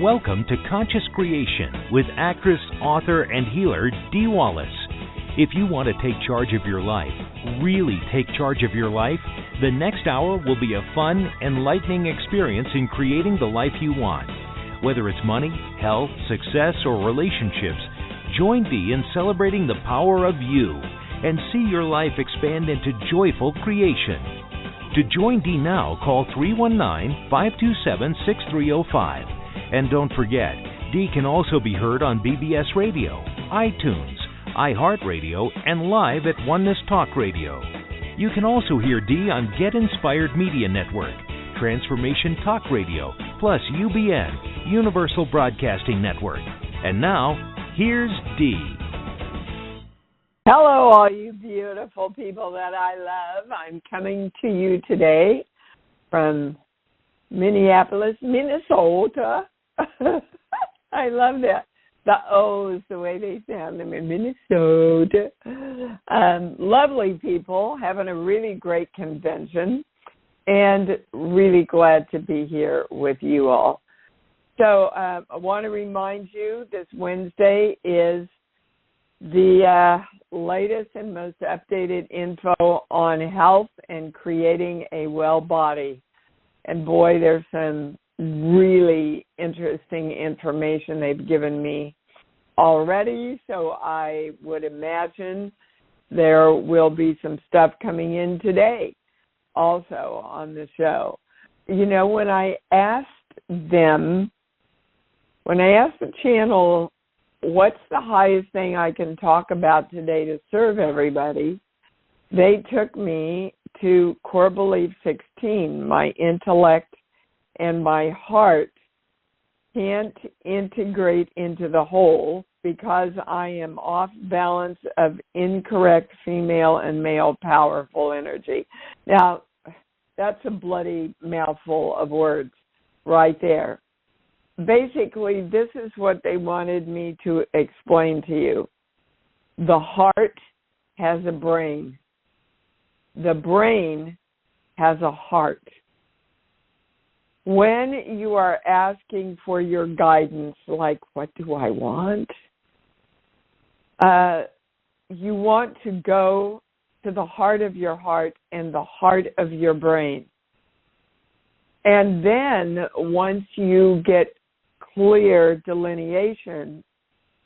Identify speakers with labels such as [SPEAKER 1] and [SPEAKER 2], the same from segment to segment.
[SPEAKER 1] Welcome to Conscious Creation with actress, author, and healer Dee Wallace. If you want to take charge of your life, really take charge of your life, the next hour will be a fun, enlightening experience in creating the life you want. Whether it's money, health, success, or relationships, join Dee in celebrating the power of you and see your life expand into joyful creation. To join Dee now, call 319-527-6305. And don't forget, Dee can also be heard on BBS Radio, iTunes, iHeartRadio, and live at Oneness Talk Radio. You can also hear Dee on Get Inspired Media Network, Transformation Talk Radio, plus UBN, Universal Broadcasting Network. And now, here's Dee.
[SPEAKER 2] Hello, all you beautiful people that I love. I'm coming to you today from Minneapolis, Minnesota. I love that. The O's, the way they sound them in Minnesota. Lovely people, having a really great convention, and really glad to be here with you all. So I want to remind you this Wednesday is the latest and most updated info on health and creating a well body. And boy, there's some really interesting information they've given me already. So I would imagine there will be some stuff coming in today also on the show. You know, when I asked the channel, what's the highest thing I can talk about today to serve everybody, they took me to core belief 16. My intellect and my heart can't integrate into the whole because I am off balance of incorrect female and male powerful energy. Now, that's a bloody mouthful of words right there. Basically, this is what they wanted me to explain to you. The heart has a brain. The brain has a heart. When you are asking for your guidance, like, what do I want? You want to go to the heart of your heart and the heart of your brain. And then once you get clear delineation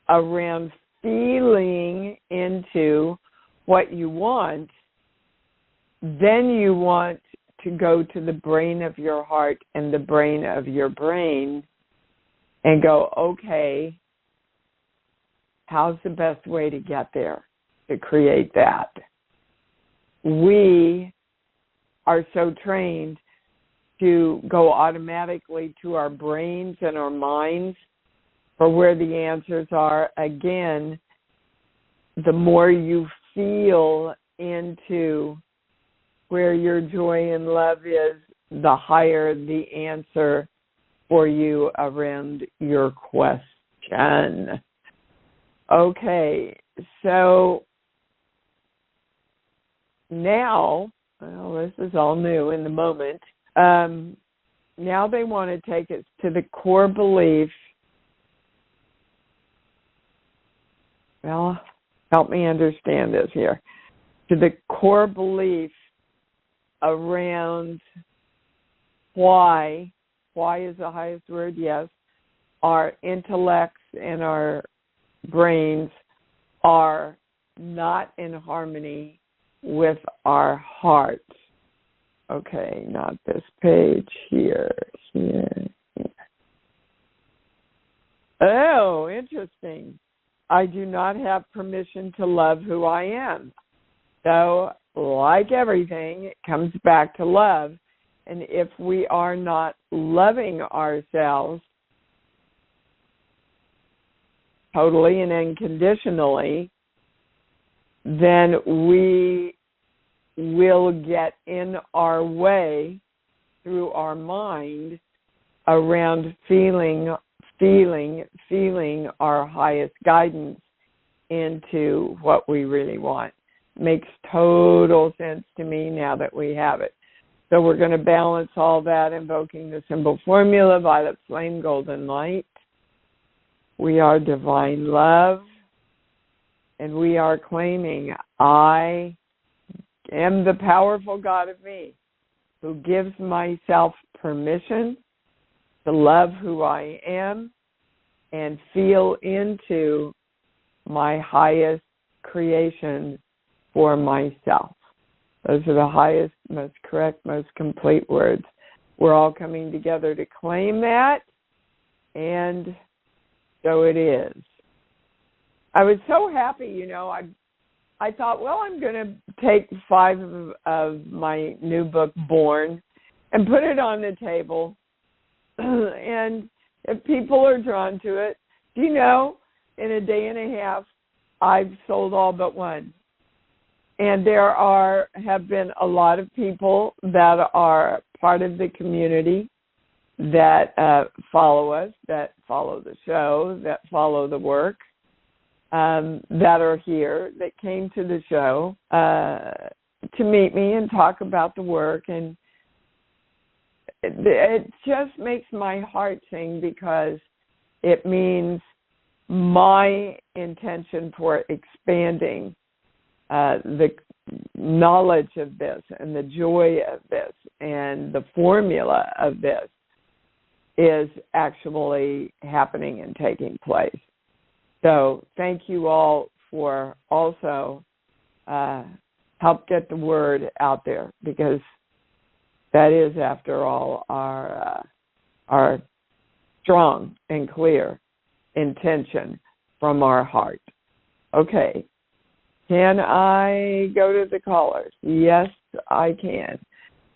[SPEAKER 2] around feeling into what you want, then you want to go to the brain of your heart and the brain of your brain and go, okay, how's the best way to get there, to create that? We are so trained to go automatically to our brains and our minds for where the answers are. Again, the more you feel into where your joy and love is, the higher the answer for you around your question. Okay, so now, well, this is all new in the moment. Now they want to take us to the core belief. Well, help me understand this here. To the core belief around why is the highest word, yes, our intellects and our brains are not in harmony with our hearts. Okay, not this page, here. Oh, interesting. I do not have permission to love who I am. So, like everything, it comes back to love. And if we are not loving ourselves totally and unconditionally, then we will get in our way through our mind around feeling our highest guidance into what we really want. Makes total sense to me now that we have it. So we're going to balance all that, invoking the symbol formula, violet flame, golden light. We are divine love, and we are claiming, I am the powerful God of me, who gives myself permission to love who I am and feel into my highest creation for myself. Those are the highest, most correct, most complete words. We're all coming together to claim that, and so it is. I was so happy, I thought, well, I'm going to take 5 of my new book, Born, and put it on the table. And if people are drawn to it, in a day and a half, I've sold all but one. And there have been a lot of people that are part of the community that follow us, that follow the show, that follow the work, that are here, that came to the show to meet me and talk about the work. And it just makes my heart sing, because it means my intention for expanding the knowledge of this and the joy of this and the formula of this is actually happening and taking place. So thank you all for also help get the word out there, because that is, after all, our strong and clear intention from our heart. Okay. Can I go to the callers? Yes, I can.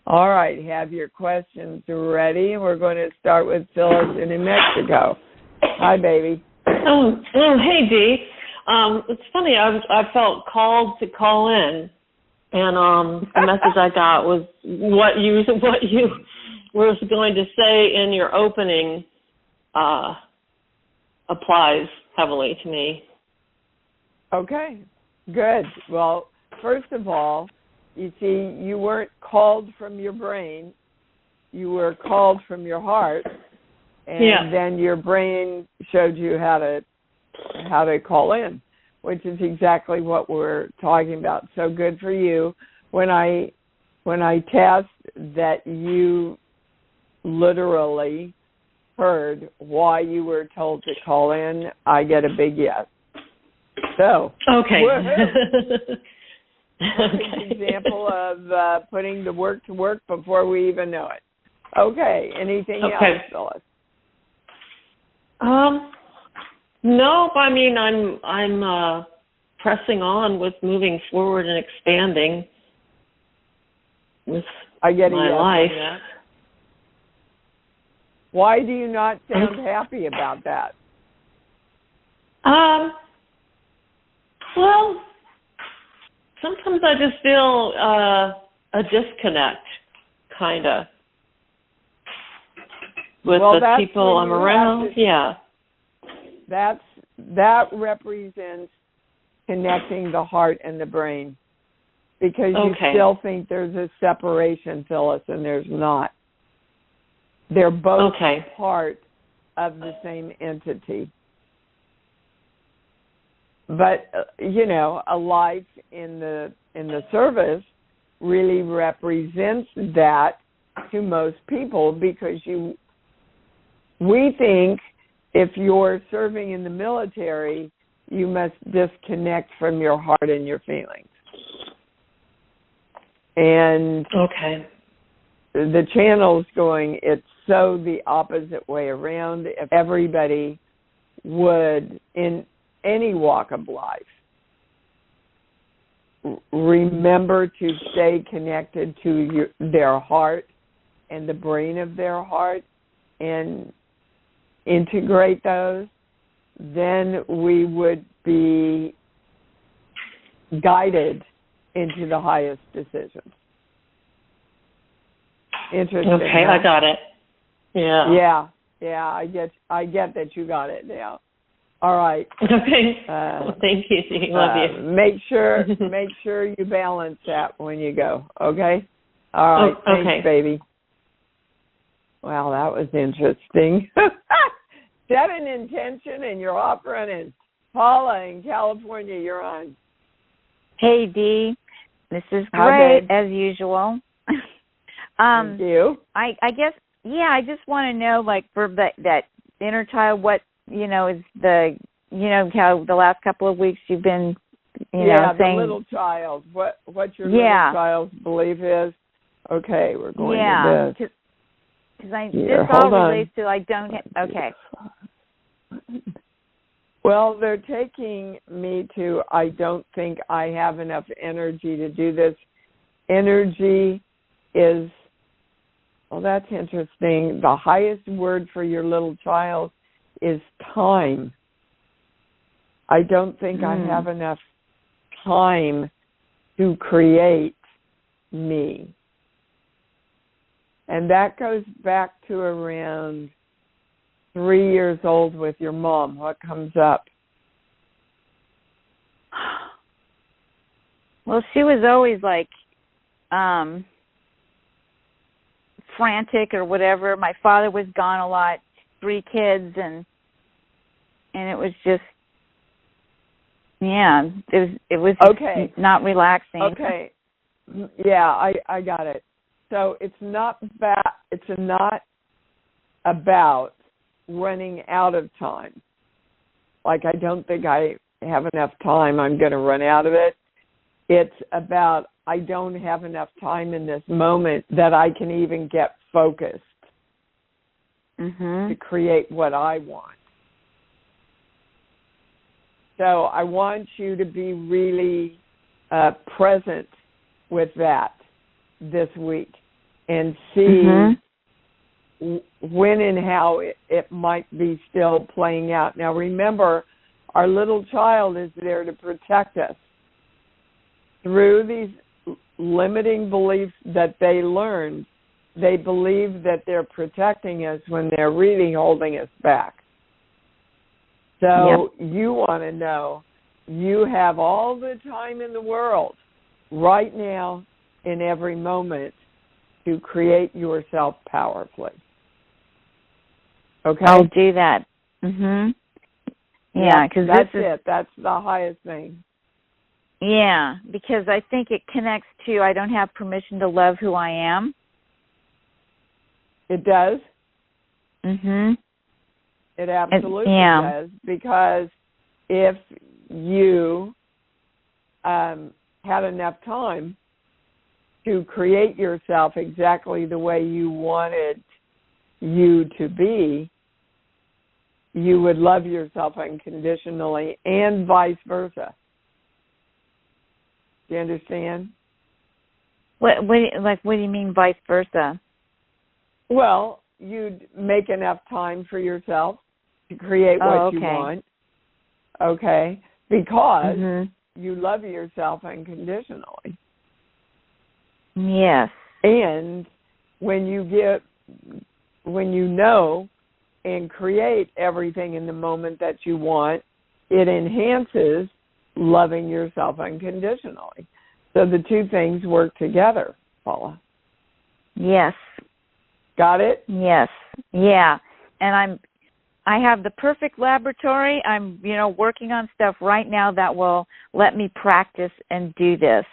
[SPEAKER 2] All right. Have your questions ready. We're going to start with Phyllis in New Mexico. Hi, baby.
[SPEAKER 3] Hey, Dee. It's funny. I felt called to call in, and the message I got was what you were going to say in your opening applies heavily to me.
[SPEAKER 2] Okay, good. Well, first of all, you see, you weren't called from your brain. You were called from your heart, and then your brain showed you how to call in, which is exactly what we're talking about. So good for you. When I test that you literally heard why you were told to call in, I get a big yes. So
[SPEAKER 3] okay.
[SPEAKER 2] An example of putting the work to work before we even know it. Okay. Anything else, Phyllis?
[SPEAKER 3] No, I mean, I'm pressing on with moving forward and expanding with my life.
[SPEAKER 2] Why do you not sound happy about that?
[SPEAKER 3] Well, sometimes I just feel a disconnect, kind of, with the people I'm around.
[SPEAKER 2] That represents connecting the heart and the brain, because you still think there's a separation, Phyllis, and there's not. They're both part of the same entity. But a life in the service really represents that to most people, because we think if you're serving in the military, you must disconnect from your heart and your feelings. And the channel's going, it's so the opposite way around. If everybody would, in any walk of life, remember to stay connected to their heart and the brain of their heart and integrate those, then we would be guided into the highest decisions. Interesting.
[SPEAKER 3] Okay, I got it.
[SPEAKER 2] Yeah. I get that you got it now. All right.
[SPEAKER 3] Okay. Thank you. Love you.
[SPEAKER 2] Make sure you balance that when you go. Okay. All right.
[SPEAKER 3] Oh, okay.
[SPEAKER 2] Thanks, baby. Wow, that was interesting. Set an intention and you're off running. Paula in California, you're on.
[SPEAKER 4] Hey, Dee. This is
[SPEAKER 2] Hi,
[SPEAKER 4] great,
[SPEAKER 2] babe.
[SPEAKER 4] as usual.
[SPEAKER 2] Thank you.
[SPEAKER 4] I guess, I just want to know, like, for that inner child, what, is the, how the last couple of weeks you've been, saying.
[SPEAKER 2] The little child. What your little child's belief is. Okay, we're going to this.
[SPEAKER 4] Because this all relates to, okay.
[SPEAKER 2] Well, they're taking me to, I don't think I have enough energy to do this. Energy is, that's interesting. The highest word for your little child is time. I don't think I have enough time to create me. And that goes back to around 3 years old with your mom. What comes up?
[SPEAKER 4] Well, she was always like frantic or whatever. My father was gone a lot, 3 kids, and it was just, it was
[SPEAKER 2] okay.
[SPEAKER 4] Not relaxing.
[SPEAKER 2] Okay. Yeah, I got it. So it's not about running out of time. Like, I don't think I have enough time, I'm going to run out of it. It's about, I don't have enough time in this moment that I can even get focused to create what I want. So I want you to be really present with that this week and see when and how it might be still playing out. Now, remember, our little child is there to protect us through these limiting beliefs that they learned. They believe that they're protecting us when they're really holding us back. So you want to know you have all the time in the world right now in every moment to create yourself powerfully. Okay?
[SPEAKER 4] I'll do that. Yeah, because
[SPEAKER 2] that's it. That's the highest thing.
[SPEAKER 4] Yeah, because I think it connects to I don't have permission to love who I am.
[SPEAKER 2] It does? It absolutely does, because if you had enough time to create yourself exactly the way you wanted you to be, you would love yourself unconditionally and vice versa. Do you understand?
[SPEAKER 4] What do you mean vice versa?
[SPEAKER 2] Well, you'd make enough time for yourself to create what you want. Okay? Because you love yourself unconditionally.
[SPEAKER 4] Yes.
[SPEAKER 2] And when you know and create everything in the moment that you want, it enhances loving yourself unconditionally. So the two things work together, Paula.
[SPEAKER 4] Yes.
[SPEAKER 2] Got it?
[SPEAKER 4] Yes. Yeah. And I have the perfect laboratory. I'm, working on stuff right now that will let me practice and do this.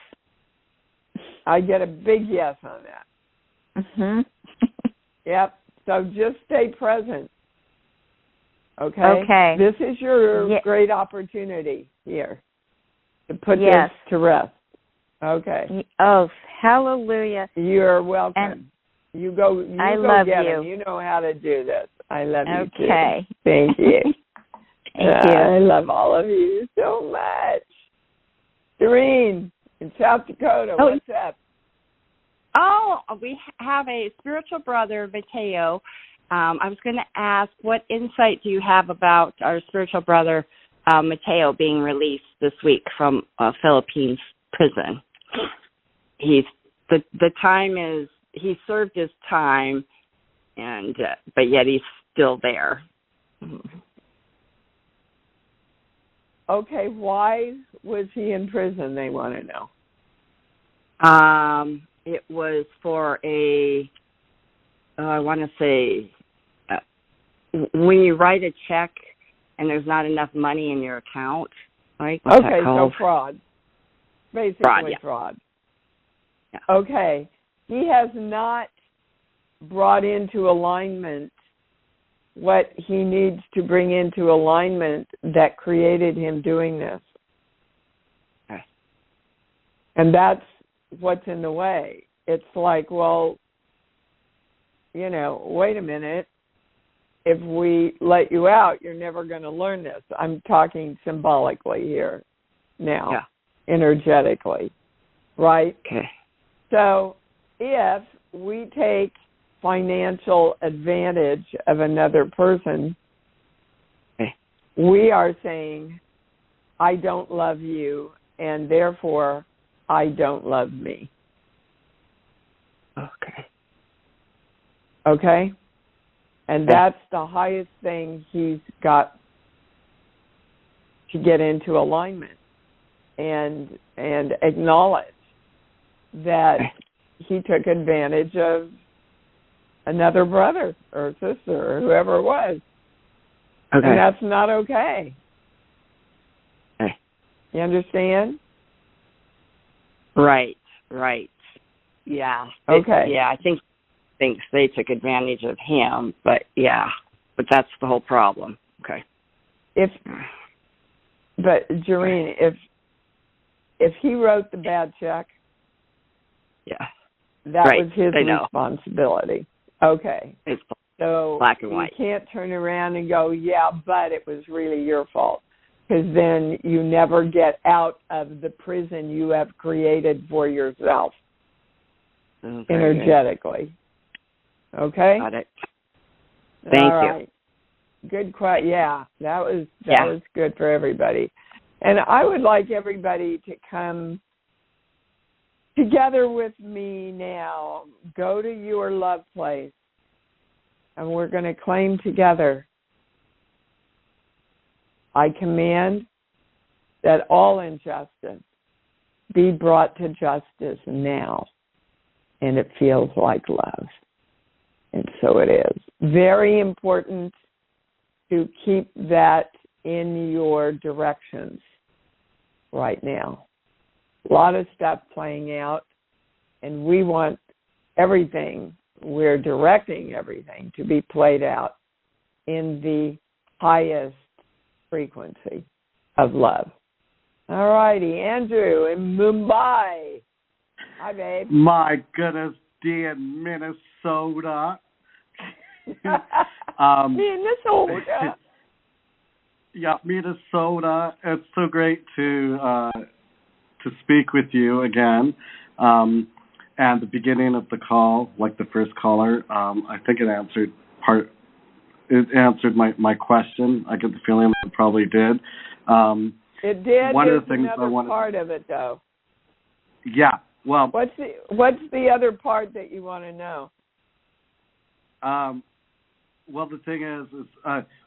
[SPEAKER 2] I get a big yes on that. Yep. So just stay present. Okay?
[SPEAKER 4] Okay.
[SPEAKER 2] This is your great opportunity here to put this to rest. Okay.
[SPEAKER 4] Oh, hallelujah.
[SPEAKER 2] You're welcome.
[SPEAKER 4] And
[SPEAKER 2] you go
[SPEAKER 4] love
[SPEAKER 2] get
[SPEAKER 4] you.
[SPEAKER 2] them. You know how to do this. I love you too.
[SPEAKER 4] Okay.
[SPEAKER 2] Thank you.
[SPEAKER 4] Thank you.
[SPEAKER 2] I love all of you so much. Doreen in South Dakota, what's up?
[SPEAKER 5] Oh, we have a spiritual brother, Mateo. I was going to ask, what insight do you have about our spiritual brother, Mateo, being released this week from a Philippines prison? He served his time, and but yet he's still there.
[SPEAKER 2] Okay, why was he in prison? They want to know.
[SPEAKER 5] it was for I want to say, when you write a check and there's not enough money in your account, right? What's that called?
[SPEAKER 2] So fraud. Basically fraud.
[SPEAKER 5] Yeah.
[SPEAKER 2] Okay. He has not brought into alignment what he needs to bring into alignment that created him doing this.
[SPEAKER 5] Okay.
[SPEAKER 2] And that's what's in the way. It's like, well, wait a minute. If we let you out, you're never going to learn this. I'm talking symbolically here now, energetically, right?
[SPEAKER 5] Okay.
[SPEAKER 2] So if we take financial advantage of another person, we are saying, I don't love you, and therefore I don't love me. Okay? And that's the highest thing he's got to get into alignment and acknowledge that he took advantage of another brother or sister or whoever it was. Okay. And that's not okay. You understand?
[SPEAKER 5] Right. Yeah.
[SPEAKER 2] Okay.
[SPEAKER 5] I think thinks they took advantage of him, but that's the whole problem. Okay.
[SPEAKER 2] But Jareen, if he wrote the bad check, that was his responsibility. Okay.
[SPEAKER 5] It's
[SPEAKER 2] so
[SPEAKER 5] black and white.
[SPEAKER 2] You can't turn around and go, but it was really your fault, because then you never get out of the prison you have created for yourself energetically. Okay?
[SPEAKER 5] Got it. Thank
[SPEAKER 2] you. Good question. Yeah, that was good for everybody. And I would like everybody to come together with me now. Go to your love place, and we're going to claim together. I command that all injustice be brought to justice now, and it feels like love. And so it is. Very important to keep that in your directions right now. A lot of stuff playing out, and we want everything, we're directing everything to be played out in the highest frequency of love. All righty, Andrew in Mumbai. Hi, babe.
[SPEAKER 6] My goodness, dear Minnesota.
[SPEAKER 2] Minnesota.
[SPEAKER 6] Yeah, Minnesota. It's so great to speak with you again. And the beginning of the call, like the first caller, I think it answered my question. I get the feeling it probably did.
[SPEAKER 2] It did.
[SPEAKER 6] One
[SPEAKER 2] There's
[SPEAKER 6] of the things
[SPEAKER 2] another part of it, though.
[SPEAKER 6] Yeah. Well,
[SPEAKER 2] what's the other part that you want to know?
[SPEAKER 6] Well, the thing is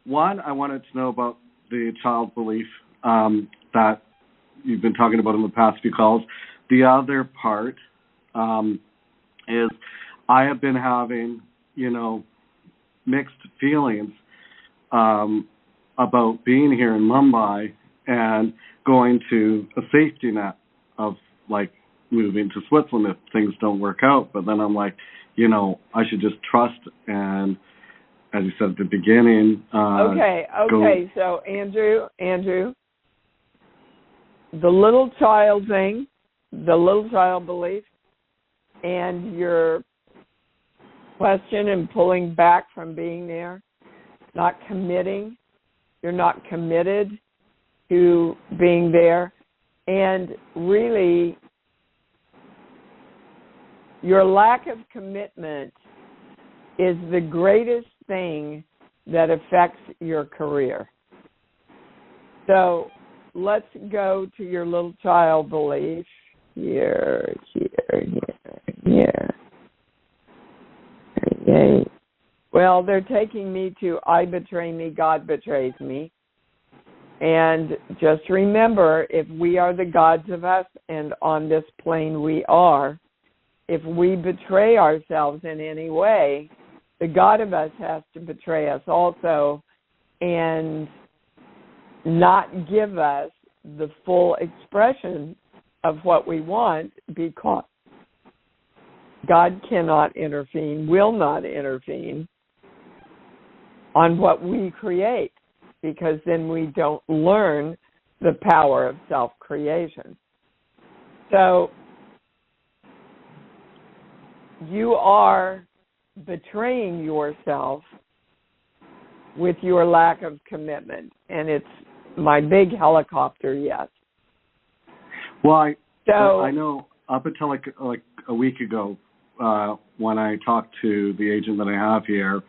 [SPEAKER 6] one, I wanted to know about the child belief that you've been talking about in the past few calls. The other part is I have been having, mixed feelings about being here in Mumbai and going to a safety net of, like, moving to Switzerland if things don't work out. But then I'm like, I should just trust and, as you said at the beginning.
[SPEAKER 2] Okay. So Andrew, the little child thing, the little child belief, and your question and pulling back from being there, not committing. You're not committed to being there, and really, your lack of commitment is the greatest thing that affects your career. So let's go to your little child belief. Here. Okay. Well, they're taking me to I betray me, God betrays me. And just remember, if we are the gods of us, and on this plane we are, if we betray ourselves in any way, the God of us has to betray us also and not give us the full expression of what we want, because God cannot intervene, will not intervene on what we create, because then we don't learn the power of self-creation. So you are betraying yourself with your lack of commitment, and it's my big helicopter yes.
[SPEAKER 6] Well, I know up until like a week ago, when I talked to the agent that I have here,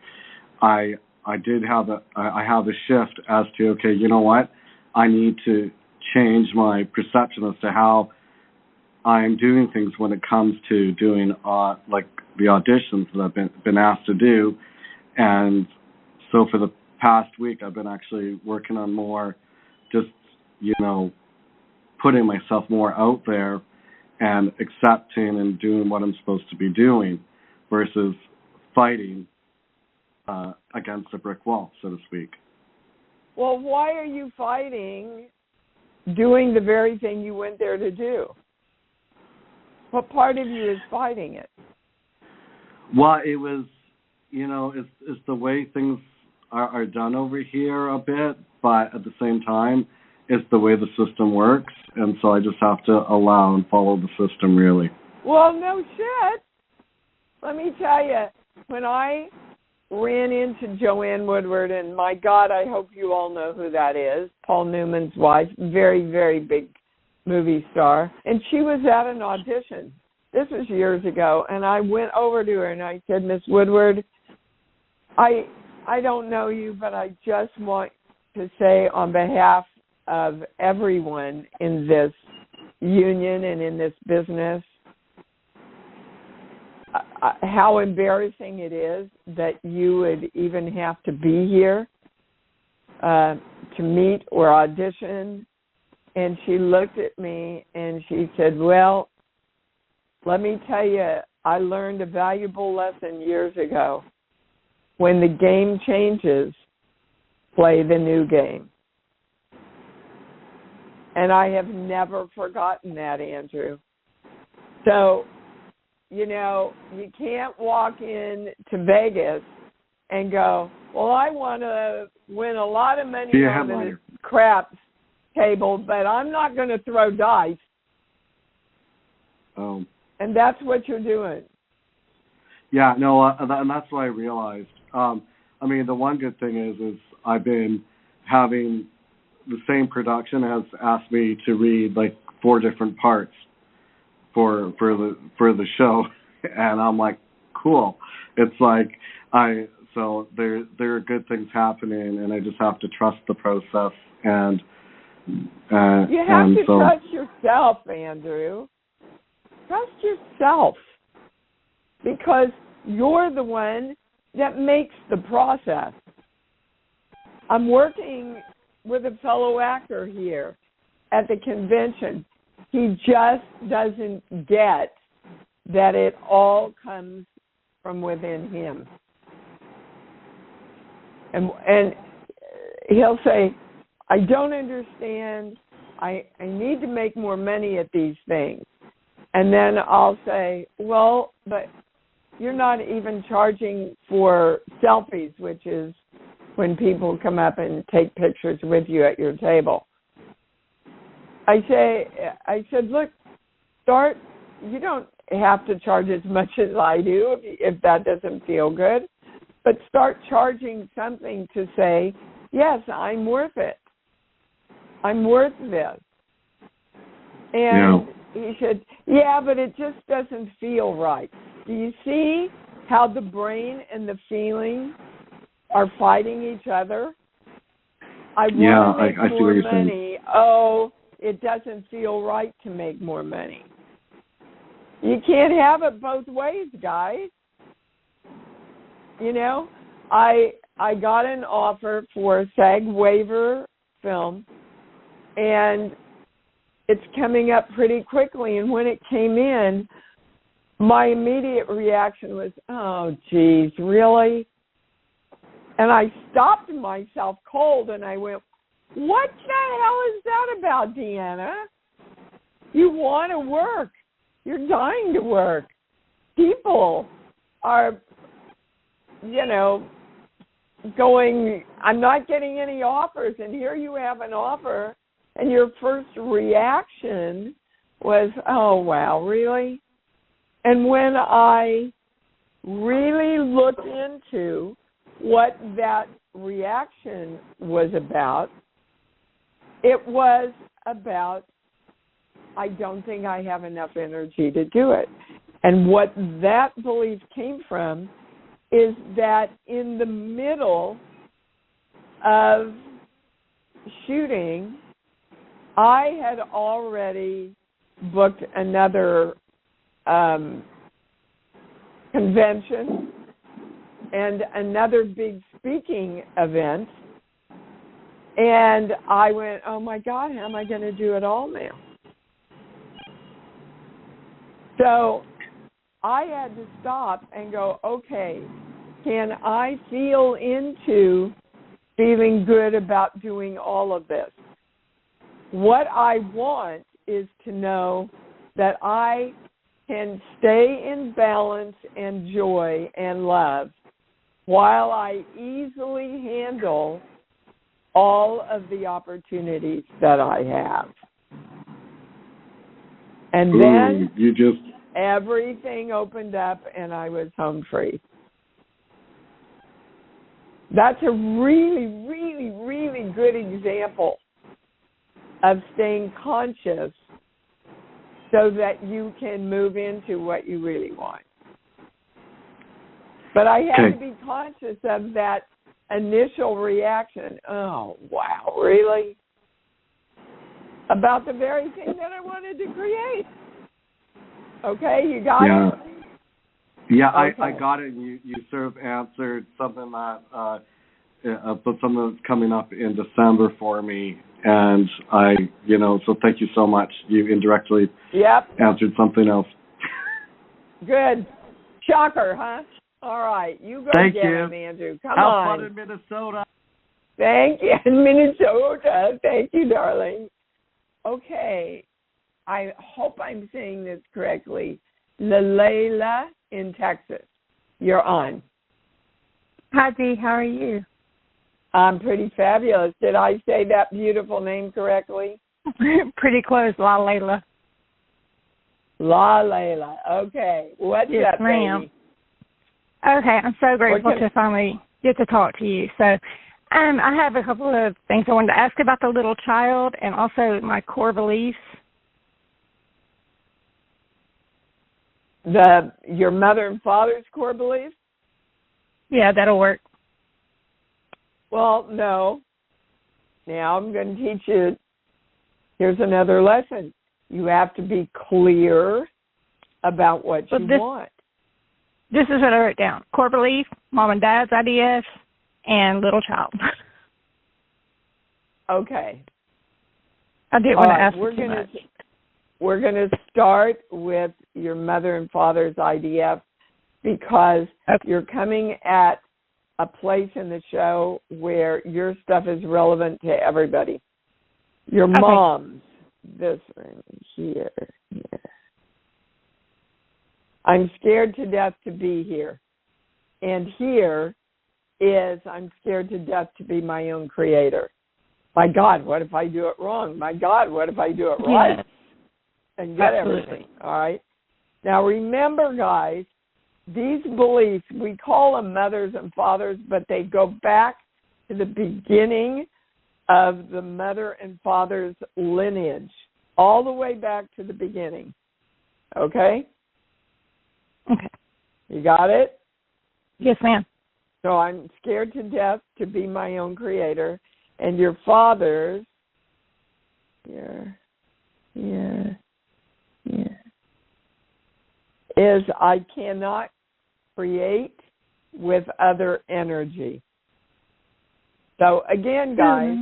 [SPEAKER 6] I have a shift as to, okay, you know what, I need to change my perception as to how I'm doing things when it comes to doing like the auditions that I've been asked to do. And so for the past week, I've been actually working on more, just, putting myself more out there and accepting and doing what I'm supposed to be doing versus fighting against a brick wall, so to speak.
[SPEAKER 2] Well, why are you fighting doing the very thing you went there to do? What part of you is fighting it?
[SPEAKER 6] Well, it was, it's the way things are done over here a bit, but at the same time, it's the way the system works, and so I just have to allow and follow the system, really.
[SPEAKER 2] Well, no shit. Let me tell you, when I ran into Joanne Woodward, and my God, I hope you all know who that is, Paul Newman's wife, very, very big movie star, and she was at an audition. This was years ago, and I went over to her and I said, Miss Woodward, I don't know you, but I just want to say on behalf of everyone in this union and in this business, how embarrassing it is that you would even have to be here to meet or audition. And she looked at me and she said, well, let me tell you, I learned a valuable lesson years ago. When the game changes, play the new game. And I have never forgotten that, Andrew. So, you can't walk in to Vegas and go, well, I want to win a lot of money on the craps table, but I'm not going to throw dice. And that's what you're doing.
[SPEAKER 6] Yeah, no, and that's what I realized. The one good thing is I've been having the same production has asked me to read like 4 different parts for the show, and I'm like, cool. It's like so there are good things happening, and I just have to trust the process and
[SPEAKER 2] you have to trust yourself, Andrew. Trust yourself, because you're the one that makes the process. I'm working with a fellow actor here at the convention. He just doesn't get that it all comes from within him. And he'll say, I don't understand. I need to make more money at these things. And then I'll say, well, but you're not even charging for selfies, which is when people come up and take pictures with you at your table. I said, look, you don't have to charge as much as I do if that doesn't feel good, but start charging something to say, yes, I'm worth it. I'm worth this. And he said, yeah, but it just doesn't feel right. Do you see how the brain and the feeling are fighting each other? I want to make more money. Saying. Oh, it doesn't feel right to make more money. You can't have it both ways, guys. I got an offer for a SAG waiver film, and it's coming up pretty quickly. And when it came in, my immediate reaction was, oh, geez, really? And I stopped myself cold and I went, what the hell is that about, Deanna? You want to work. You're dying to work. People are, going, I'm not getting any offers, and here you have an offer, and your first reaction was, oh, wow, really? And when I really looked into what that reaction was about, it was about, I don't think I have enough energy to do it. And what that belief came from is that in the middle of shooting, I had already booked another convention and another big speaking event. And I went, oh, my God, how am I going to do it all now? So I had to stop and go, okay, can I feel into feeling good about doing all of this? What I want is to know that I can stay in balance and joy and love while I easily handle all of the opportunities that I have. And then everything opened up and I was home free. That's a really, really, really good example of staying conscious so that you can move into what you really want. But I had to be conscious of that initial reaction. Oh, wow, really? About the very thing that I wanted to create. Okay, you got it?
[SPEAKER 6] Yeah,
[SPEAKER 2] okay.
[SPEAKER 6] I got it. You sort of answered something that but something that's coming up in December for me, and so thank you so much. You indirectly answered something else.
[SPEAKER 2] Good. Shocker, huh? All right, you go get him, Andrew. Come on.
[SPEAKER 6] Have fun in Minnesota.
[SPEAKER 2] Thank you, in Minnesota. Thank you, darling. Okay, I hope I'm saying this correctly. Lalela in Texas. You're on.
[SPEAKER 7] Hi, Dee. How are you?
[SPEAKER 2] I'm pretty fabulous. Did I say that beautiful name correctly?
[SPEAKER 7] Pretty close, La Layla.
[SPEAKER 2] La Layla. Okay. What's up,
[SPEAKER 7] ma'am.
[SPEAKER 2] baby?
[SPEAKER 7] Okay, I'm so grateful to finally get to talk to you. So I have a couple of things I wanted to ask about the little child and also my core beliefs.
[SPEAKER 2] Your mother and father's core beliefs?
[SPEAKER 7] Yeah, that'll work.
[SPEAKER 2] Well, no. Now I'm going to teach you. Here's another lesson. You have to be clear about what you want.
[SPEAKER 7] This is what I wrote down. Core belief, mom and dad's IDF, and little child.
[SPEAKER 2] Okay.
[SPEAKER 7] I didn't want to ask you too much.
[SPEAKER 2] We're going to start with your mother and father's IDF because you're coming at a place in the show where your stuff is relevant to everybody. Your mom's, this one here. Yeah. I'm scared to death to be here. And here is I'm scared to death to be my own creator. My God, what if I do it wrong? My God, what if I do it right? Yes. And get everything, all right? Now, remember, guys, these beliefs, we call them mothers and fathers, but they go back to the beginning of the mother and father's lineage, all the way back to the beginning, okay?
[SPEAKER 7] Okay.
[SPEAKER 2] You got it?
[SPEAKER 7] Yes, ma'am.
[SPEAKER 2] So I'm scared to death to be my own creator, and your father's, is I cannot create with other energy. So again, guys,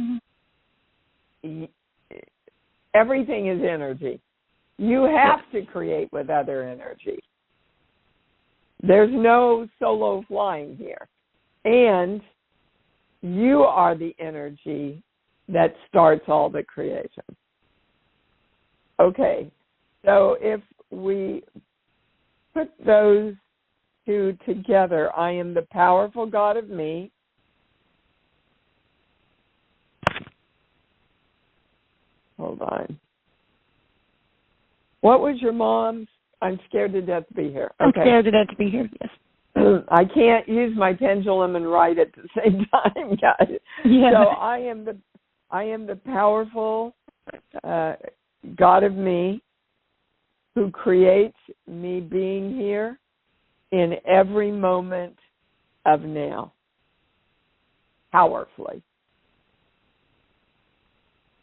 [SPEAKER 2] everything is energy. You have to create with other energy. There's no solo flying here. And you are the energy that starts all the creation. Okay, so if we put those two together, I am the powerful God of me. Hold on. What was your mom's? I'm scared to death to be here. Okay.
[SPEAKER 7] I'm scared to death to be here, yes.
[SPEAKER 2] I can't use my pendulum and write at the same time, guys.
[SPEAKER 7] Yeah.
[SPEAKER 2] So I am the powerful God of me who creates me being here in every moment of now, powerfully.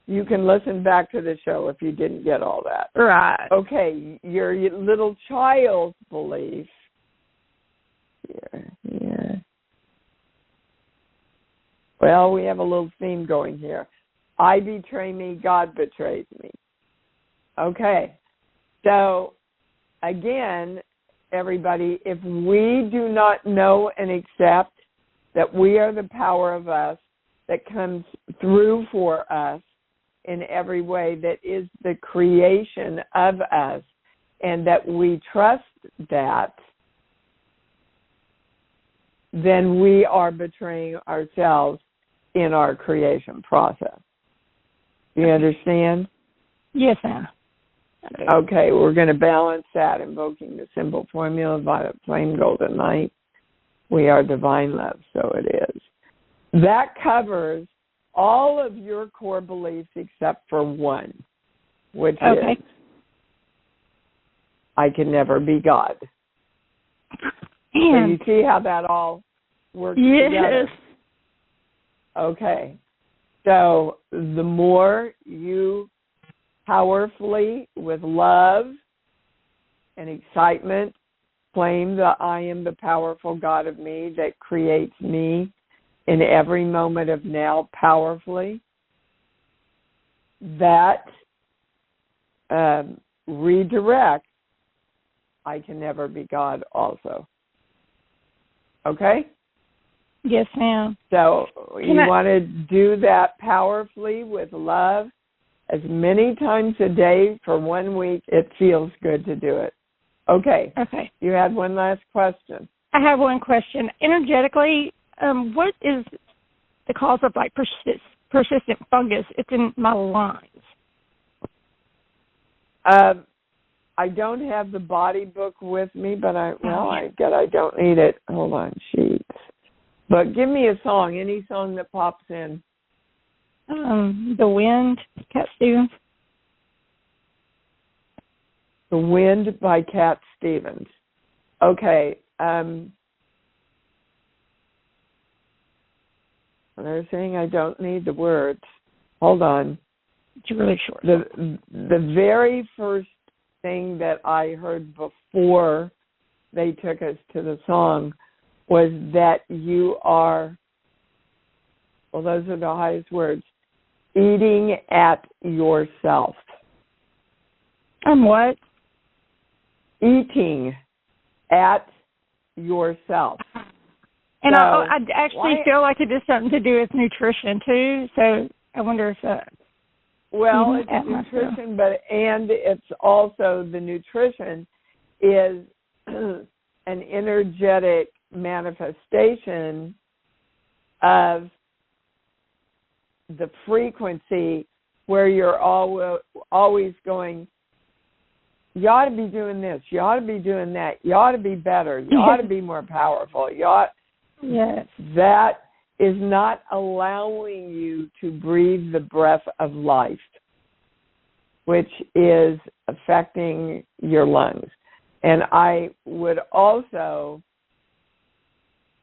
[SPEAKER 2] You can listen back to the show if you didn't get all that.
[SPEAKER 7] Right.
[SPEAKER 2] Okay, your little child's belief. Yeah. Well, we have a little theme going here. I betray me, God betrays me. Okay. So, again, everybody, if we do not know and accept that we are the power of us that comes through for us in every way, that is the creation of us, and that we trust that, then we are betraying ourselves in our creation process. Do you understand?
[SPEAKER 7] Yes, ma'am.
[SPEAKER 2] Okay, we're going to balance that, invoking the simple formula, violet flame, golden light. We are divine love, so it is. That covers all of your core beliefs except for one, which is, I can never be God. So you see how that all works together? Okay. So the more you powerfully, with love and excitement, claim that I am the powerful God of me that creates me in every moment of now powerfully, that redirects I can never be God also. Okay?
[SPEAKER 7] Yes, ma'am.
[SPEAKER 2] So you want to do that powerfully with love as many times a day for 1 week. It feels good to do it. Okay.
[SPEAKER 7] Okay.
[SPEAKER 2] You had one last question.
[SPEAKER 7] I have one question. Energetically, what is the cause of like persistent fungus? It's in my lungs.
[SPEAKER 2] I don't have the body book with me, but I don't need it. Hold on, sheets. But give me a song, any song that pops in.
[SPEAKER 7] The Wind, Cat Stevens.
[SPEAKER 2] The Wind by Cat Stevens. Okay. They're saying I don't need the words. Hold on.
[SPEAKER 7] It's really short.
[SPEAKER 2] The very first thing that I heard before they took us to the song was that you are, well, those are the highest words, eating at yourself.
[SPEAKER 7] I'm what?
[SPEAKER 2] Eating at yourself.
[SPEAKER 7] And
[SPEAKER 2] so
[SPEAKER 7] I actually feel like it is something to do with nutrition too. So I wonder if that.
[SPEAKER 2] Well, it's nutrition, and it's also the nutrition is an energetic manifestation of the frequency where you're always going, you ought to be doing this, you ought to be doing that, you ought to be better, you ought to be more powerful, you ought.
[SPEAKER 7] Yes.
[SPEAKER 2] That is not allowing you to breathe the breath of life, which is affecting your lungs. And I would also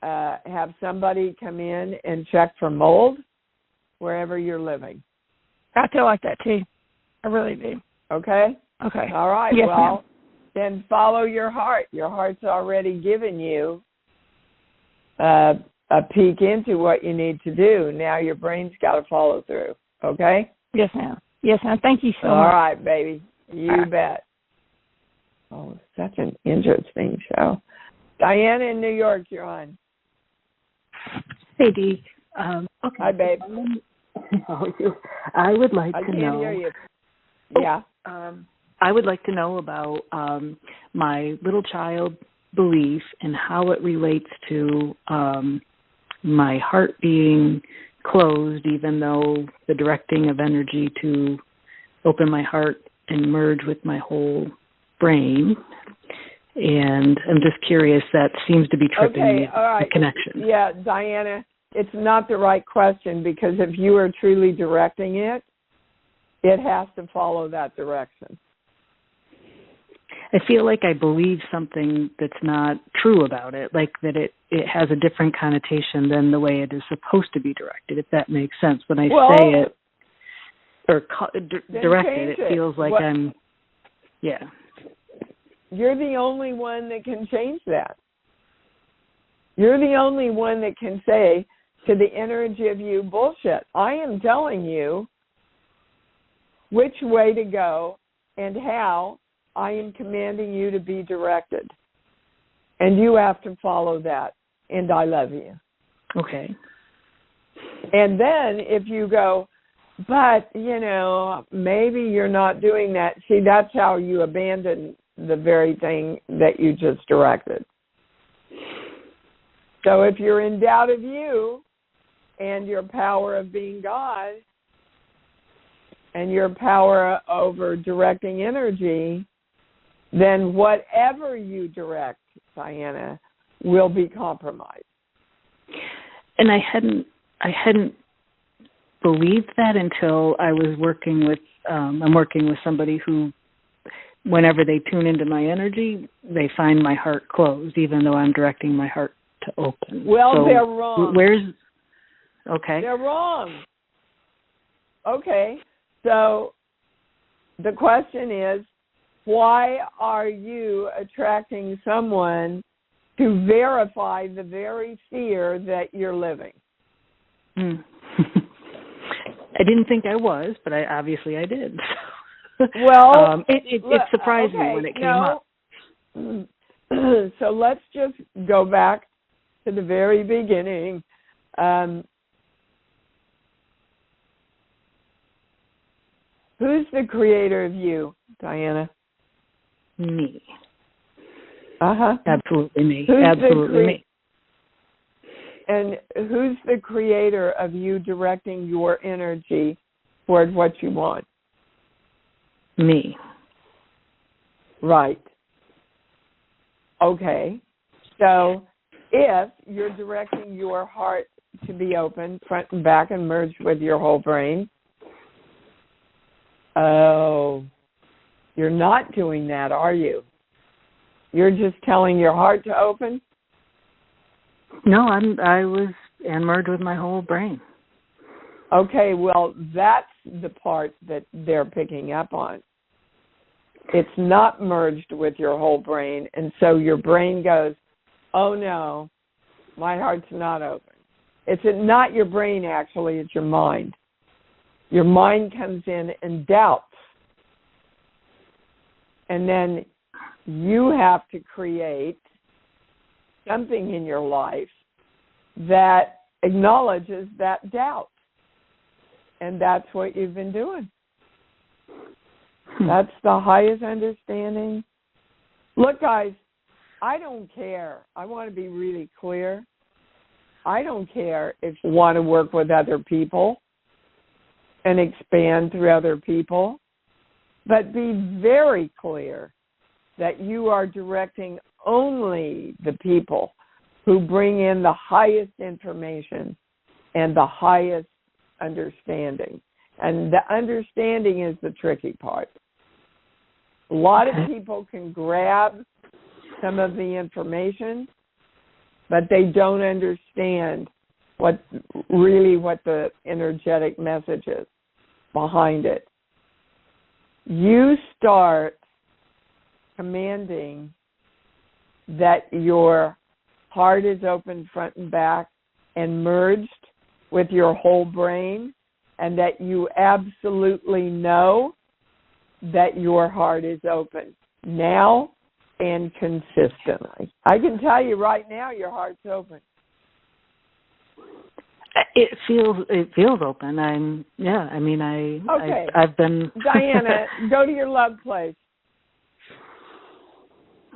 [SPEAKER 2] have somebody come in and check for mold wherever you're living.
[SPEAKER 7] I feel like that too. I really do.
[SPEAKER 2] Okay?
[SPEAKER 7] Okay.
[SPEAKER 2] All right.
[SPEAKER 7] Yes,
[SPEAKER 2] well, then follow your heart. Your heart's already given you a peek into what you need to do. Now your brain's got to follow through. Okay?
[SPEAKER 7] Yes, ma'am. Yes, ma'am. Thank you so much.
[SPEAKER 2] All right, baby. You bet. Oh, such an interesting show. Diana in New York, you're on.
[SPEAKER 8] Hey, Dee. Okay.
[SPEAKER 2] Hi, babe.
[SPEAKER 8] How are you? I would like to know. I
[SPEAKER 2] can't hear you. Yeah.
[SPEAKER 8] I would like to know about my little child belief and how it relates to my heart being closed, even though the directing of energy to open my heart and merge with my whole brain. And I'm just curious, that seems to be tripping the connection.
[SPEAKER 2] Yeah, Diana, it's not the right question, because if you are truly directing it, it has to follow that direction.
[SPEAKER 8] I feel like I believe something that's not true about it, like that it has a different connotation than the way it is supposed to be directed, if that makes sense. When I say it or direct it feels like
[SPEAKER 2] You're the only one that can change that. You're the only one that can say to the energy of you, bullshit. I am telling you which way to go and how I am commanding you to be directed. And you have to follow that. And I love you.
[SPEAKER 8] Okay.
[SPEAKER 2] And then if you go, but, maybe you're not doing that. See, that's how you abandon the very thing that you just directed. So if you're in doubt of you and your power of being God and your power over directing energy, then whatever you direct, Diana, will be compromised.
[SPEAKER 8] And I hadn't believed that until I was working with I'm working with somebody who, whenever they tune into my energy, they find my heart closed, even though I'm directing my heart to open.
[SPEAKER 2] Well,
[SPEAKER 8] so
[SPEAKER 2] they're wrong.
[SPEAKER 8] Okay.
[SPEAKER 2] They're wrong. Okay. So the question is, why are you attracting someone to verify the very fear that you're living?
[SPEAKER 8] I didn't think I was, but obviously I did.
[SPEAKER 2] Well,
[SPEAKER 8] it surprised me when it came up.
[SPEAKER 2] So let's just go back to the very beginning. Who's the creator of you, Diana?
[SPEAKER 8] Me.
[SPEAKER 2] Absolutely
[SPEAKER 8] me. Absolutely me.
[SPEAKER 2] And who's the creator of you directing your energy toward what you want?
[SPEAKER 8] Me.
[SPEAKER 2] Right. Okay. So if you're directing your heart to be open, front and back, and merged with your whole brain, you're not doing that, are you? You're just telling your heart to open?
[SPEAKER 8] No, I was merged with my whole brain.
[SPEAKER 2] Okay, well, that's the part that they're picking up on. It's not merged with your whole brain, and so your brain goes, oh no, my heart's not open. It's not your brain, actually, it's your mind. Your mind comes in and doubts. And then you have to create something in your life that acknowledges that doubt. And that's what you've been doing. That's the highest understanding. Look, guys, I don't care. I want to be really clear. I don't care if you want to work with other people and expand through other people, but be very clear that you are directing only the people who bring in the highest information and the highest understanding. And the understanding is the tricky part. A lot of people can grab some of the information, but they don't understand what the energetic message is behind it. You start commanding that your heart is open front and back and merged with your whole brain, and that you absolutely know that your heart is open now and consistently. I can tell you right now, your heart's open.
[SPEAKER 8] It feels open. I've been
[SPEAKER 2] Diana, go to your love place.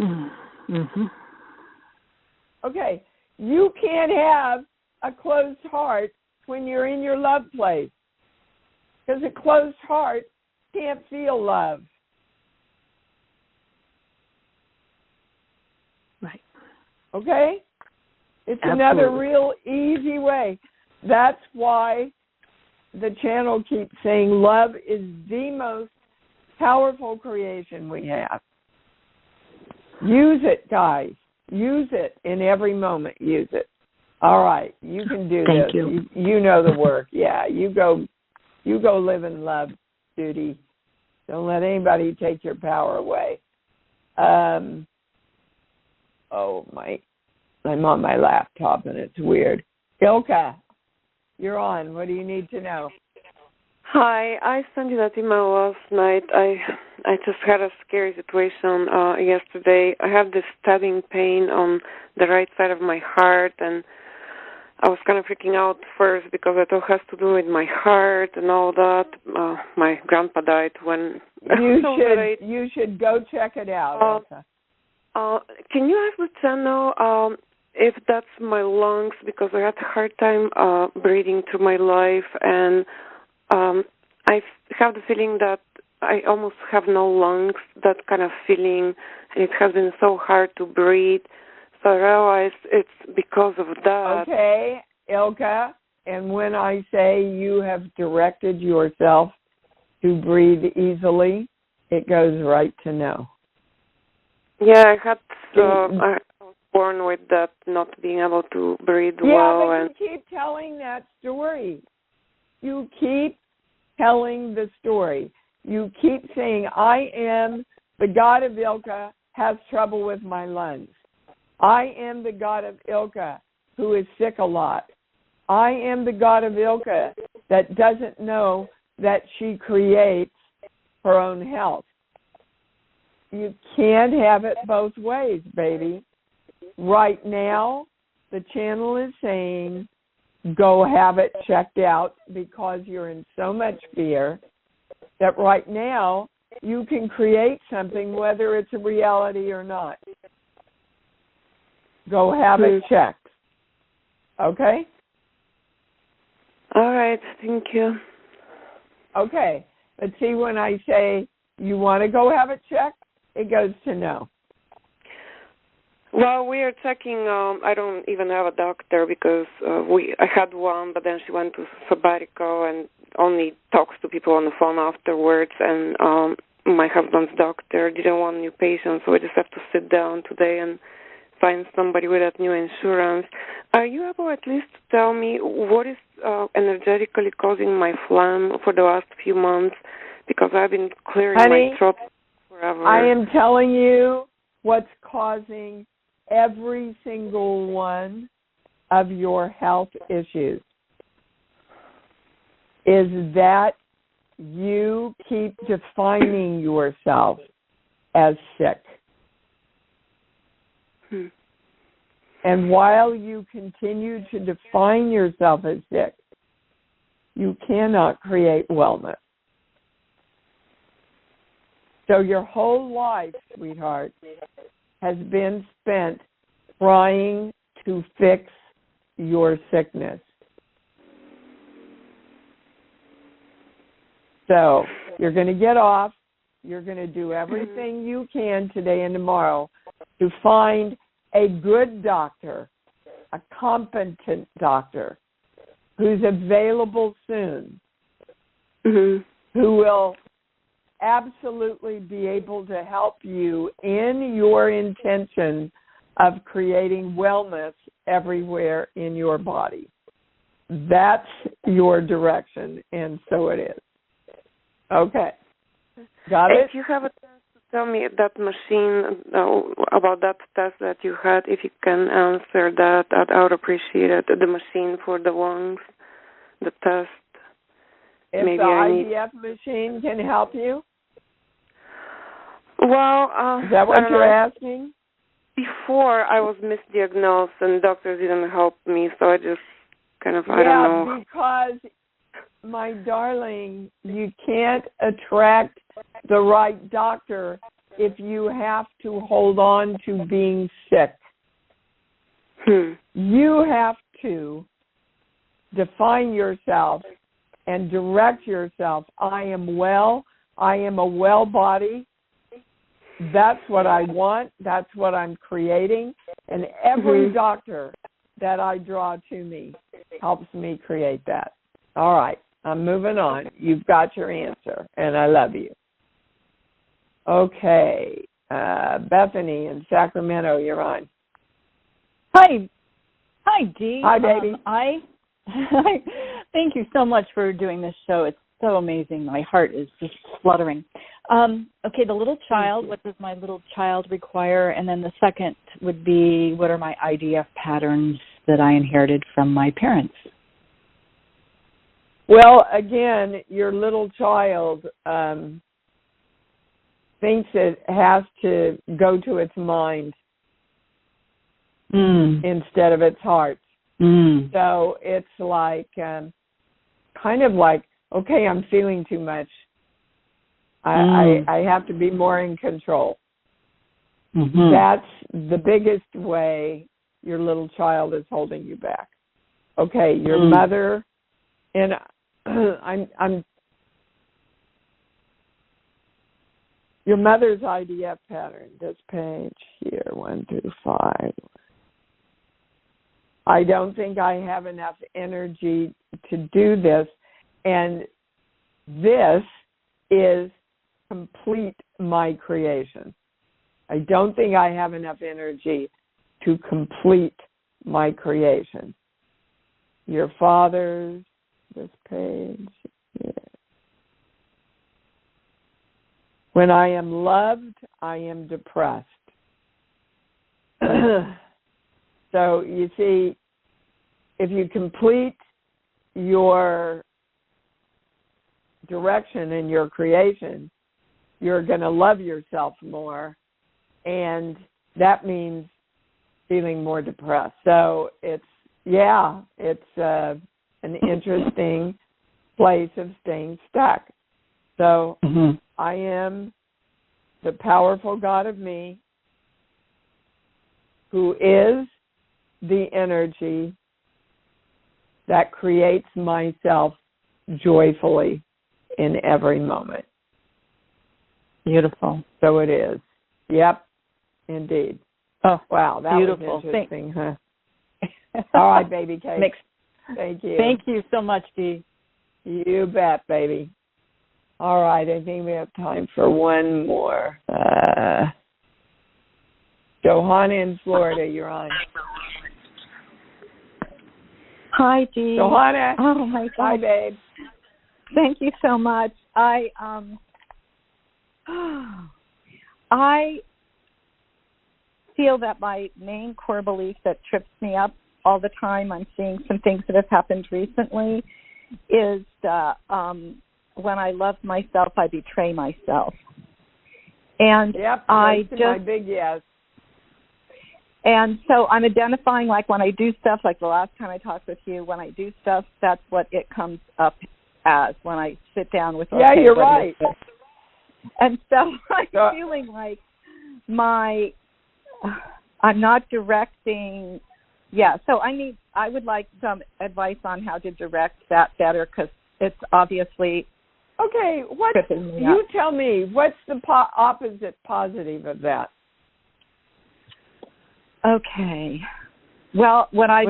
[SPEAKER 8] Mm-hmm.
[SPEAKER 2] Okay, you can't have a closed heart when you're in your love place, because a closed heart can't feel love.
[SPEAKER 8] Right.
[SPEAKER 2] Okay? It's
[SPEAKER 8] Absolutely.
[SPEAKER 2] another real easy way. That's why the channel keeps saying love is the most powerful creation we have. Use it, guys. Use it in every moment. Use it. All right, you can do
[SPEAKER 8] Thank
[SPEAKER 2] this.
[SPEAKER 8] you.
[SPEAKER 2] You know the work. Yeah, you go live in love, Judy. Don't let anybody take your power away. I'm on my laptop and it's weird. Ilka, you're on. What do you need to know?
[SPEAKER 9] Hi, I sent you that email last night. I just had a scary situation yesterday. I have this stabbing pain on the right side of my heart, and I was kind of freaking out first because it all has to do with my heart and all that. My grandpa died when
[SPEAKER 2] you should go check it out.
[SPEAKER 9] Can you ask the channel if that's my lungs, because I had a hard time breathing through my life, and I have the feeling that I almost have no lungs, that kind of feeling, and it has been so hard to breathe. So I realized it's because of that.
[SPEAKER 2] Okay, Ilka, and when I say you have directed yourself to breathe easily, it goes right to no.
[SPEAKER 9] Yeah, I was born with that, not being able to breathe well.
[SPEAKER 2] Yeah, but you keep telling that story. You keep telling the story. You keep saying, I am the God of Ilka, has trouble with my lungs. I am the God of Ilka who is sick a lot. I am the God of Ilka that doesn't know that she creates her own health. You can't have it both ways, baby. Right now, the channel is saying, go have it checked out because you're in so much fear that right now you can create something whether it's a reality or not. Go have it checked. Okay?
[SPEAKER 9] All right. Thank you.
[SPEAKER 2] Okay. But see, when I say you want to go have it checked, it goes to no.
[SPEAKER 9] Well, we are checking. I don't even have a doctor because I had one, but then she went to sabbatical and only talks to people on the phone afterwards. And my husband's doctor didn't want new patients, so we just have to sit down today and find somebody with that new insurance. Are you able at least to tell me what is energetically causing my phlegm for the last few months? Because I've been clearing my throat forever.
[SPEAKER 2] I am telling you what's causing every single one of your health issues is that you keep defining yourself as sick. And while you continue to define yourself as sick, you cannot create wellness. So your whole life, sweetheart, has been spent trying to fix your sickness. So you're going to get off. You're going to do everything you can today and tomorrow to find a good doctor, a competent doctor who's available soon, who will absolutely be able to help you in your intention of creating wellness everywhere in your body. That's your direction, and so it is. Okay. Got it?
[SPEAKER 9] If you have a chance to tell me that machine, about that test that you had, if you can answer that, I would appreciate it. The machine for the lungs, the test.
[SPEAKER 2] If
[SPEAKER 9] maybe
[SPEAKER 2] the IVF machine can help you?
[SPEAKER 9] Well,
[SPEAKER 2] is that what you're asking?
[SPEAKER 9] Before I was misdiagnosed and doctors didn't help me, so I just kind of, I don't know.
[SPEAKER 2] Yeah, because, my darling, you can't attract the right doctor if you have to hold on to being sick. You have to define yourself and direct yourself. I am well. I am a well body. That's what I want. That's what I'm creating. And every doctor that I draw to me helps me create that. All right, I'm moving on. You've got your answer, and I love you. Okay, Bethany in Sacramento, you're on.
[SPEAKER 10] Hi, Dee.
[SPEAKER 2] Hi, baby.
[SPEAKER 10] Thank you so much for doing this show. It's so amazing. My heart is just fluttering. Okay, the little child, what does my little child require? And then the second would be, what are my IDF patterns that I inherited from my parents?
[SPEAKER 2] Well, again, your little child thinks it has to go to its mind instead of its heart. So it's like, kind of like, okay, I'm feeling too much. I have to be more in control. That's the biggest way your little child is holding you back. Okay, your mother, and I'm your mother's IDF pattern, this page here, 1 through 5. I don't think I have enough energy to do this, and this is complete my creation. I don't think I have enough energy to complete my creation. Your father's, this page. Yeah. When I am loved, I am depressed. So you see, if you complete your direction in your creation, you're going to love yourself more, and that means feeling more depressed. So it's an interesting place of staying stuck. So I am the powerful God of me, who is the energy that creates myself joyfully in every moment.
[SPEAKER 10] Beautiful.
[SPEAKER 2] So it is. Yep, indeed.
[SPEAKER 10] Oh,
[SPEAKER 2] wow, that
[SPEAKER 10] beautiful.
[SPEAKER 2] was interesting, huh? All right, baby cake. Thank you.
[SPEAKER 10] Thank you so much, Dee.
[SPEAKER 2] You bet, baby. All right, I think we have time for one more. Johanna in Florida, you're on.
[SPEAKER 11] Hi, Dee.
[SPEAKER 2] Johanna.
[SPEAKER 11] Oh, my God.
[SPEAKER 2] Hi, babe.
[SPEAKER 11] Thank you so much. I feel that my main core belief that trips me up all the time, I'm seeing some things that have happened recently, is when I love myself, I betray myself. And
[SPEAKER 2] yep,
[SPEAKER 11] I
[SPEAKER 2] just my big yes.
[SPEAKER 11] And so I'm identifying, like, when I do stuff, like the last time I talked with you, when I do stuff, that's what it comes up as when I sit down with.
[SPEAKER 2] Yeah, you're right.
[SPEAKER 11] And so I'm feeling like I'm not directing. Yeah, so I would like some advice on how to direct that better, because it's obviously.
[SPEAKER 2] Okay, you tell me, what's the opposite positive of that?
[SPEAKER 11] Okay. Well, when I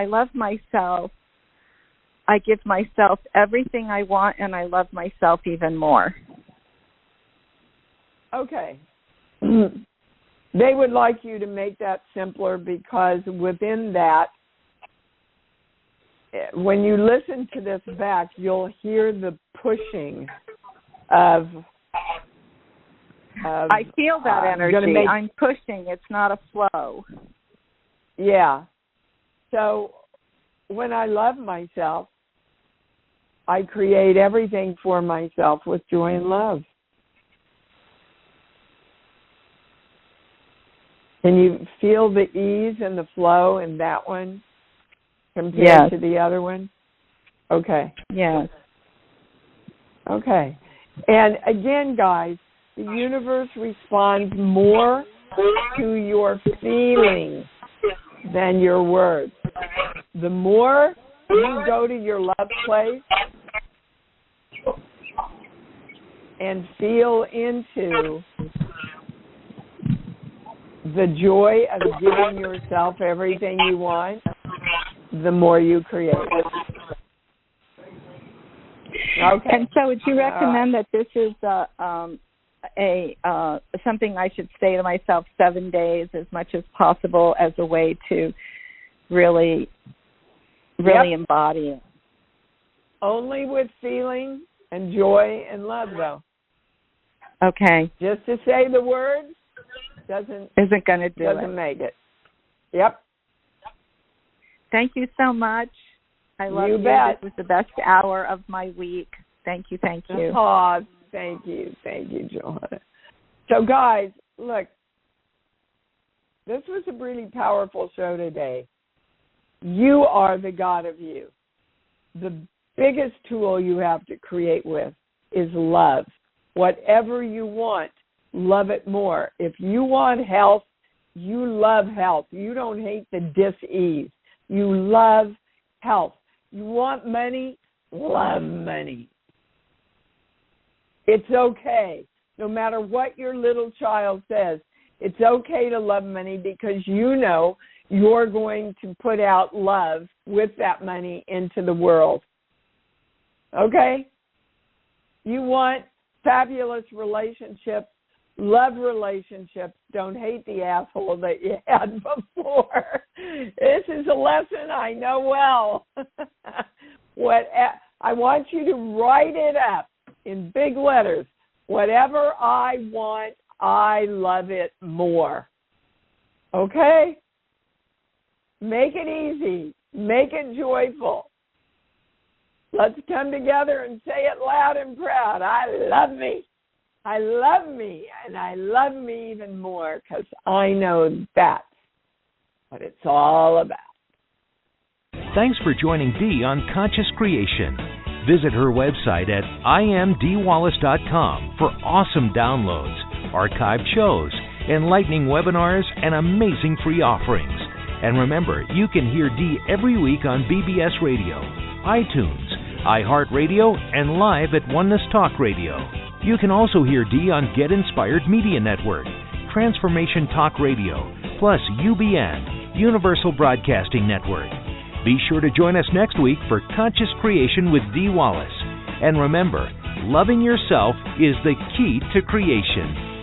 [SPEAKER 11] love myself, I give myself everything I want, and I love myself even more.
[SPEAKER 2] Okay. They would like you to make that simpler, because within that, when you listen to this back, you'll hear the pushing of
[SPEAKER 11] I feel that energy. I'm pushing. It's not a flow.
[SPEAKER 2] Yeah. So when I love myself, I create everything for myself with joy and love. Can you feel the ease and the flow in that one compared to the other one? Okay.
[SPEAKER 11] Yes.
[SPEAKER 2] Okay. And again, guys, the universe responds more to your feelings than your words. The more you go to your love place and feel into the joy of giving yourself everything you want, the more you create. Okay.
[SPEAKER 11] And so would you recommend that this is something I should say to myself 7 days as much as possible as a way to really embody it?
[SPEAKER 2] Only with feeling and joy and love, though.
[SPEAKER 11] Okay.
[SPEAKER 2] Just to say the words
[SPEAKER 11] isn't going to do it.
[SPEAKER 2] Doesn't make it. Yep.
[SPEAKER 11] Thank you so much. I love you.
[SPEAKER 2] Bet.
[SPEAKER 11] This was the best hour of my week. Thank you. Thank you.
[SPEAKER 2] Oh, thank you. Thank you, Johanna. So, guys, look, this was a really powerful show today. You are the God of you. The biggest tool you have to create with is love. Whatever you want, love it more. If you want health, you love health. You don't hate the dis-ease. You love health. You want money, love money. It's okay. No matter what your little child says, it's okay to love money because you know you're going to put out love with that money into the world. Okay? You want fabulous relationships, love relationships. Don't hate the asshole that you had before. This is a lesson I know well. I want you to write it up in big letters. Whatever I want, I love it more. Okay? Make it easy. Make it joyful. Let's come together and say it loud and proud. I love me. I love me. And I love me even more because I know that's what it's all about.
[SPEAKER 1] Thanks for joining Dee on Conscious Creation. Visit her website at imdwallace.com for awesome downloads, archived shows, enlightening webinars, and amazing free offerings. And remember, you can hear Dee every week on BBS Radio, iTunes, iHeartRadio, and live at Oneness Talk Radio. You can also hear Dee on Get Inspired Media Network, Transformation Talk Radio, plus UBN, Universal Broadcasting Network. Be sure to join us next week for Conscious Creation with Dee Wallace. And remember, loving yourself is the key to creation.